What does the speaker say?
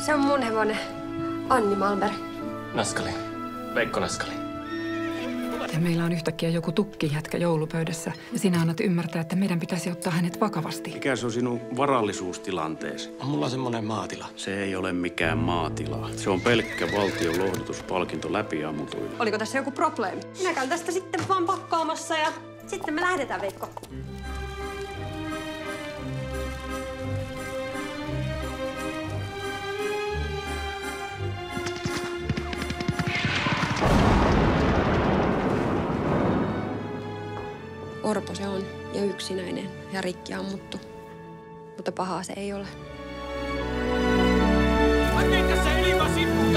Se on mun hevonen. Anni Malmberg. Naskali. Veikko Naskali. Ja meillä on yhtäkkiä joku tukkijätkä joulupöydässä. Ja sinä annat ymmärtää, että meidän pitäisi ottaa hänet vakavasti. Mikä se on sinun varallisuustilanteesi? Mulla on semmonen maatila. Se ei ole mikään maatila. Se on pelkkä valtion lohdutuspalkinto läpiammutuille. Oliko tässä joku probleemi? Minä käyn tästä sitten vaan pakkaamassa ja sitten me lähdetään, Veikko. Orpo se on ja yksinäinen ja rikki ammuttu. Mutta pahaa se ei ole. Mä tein tässä ilman sippuun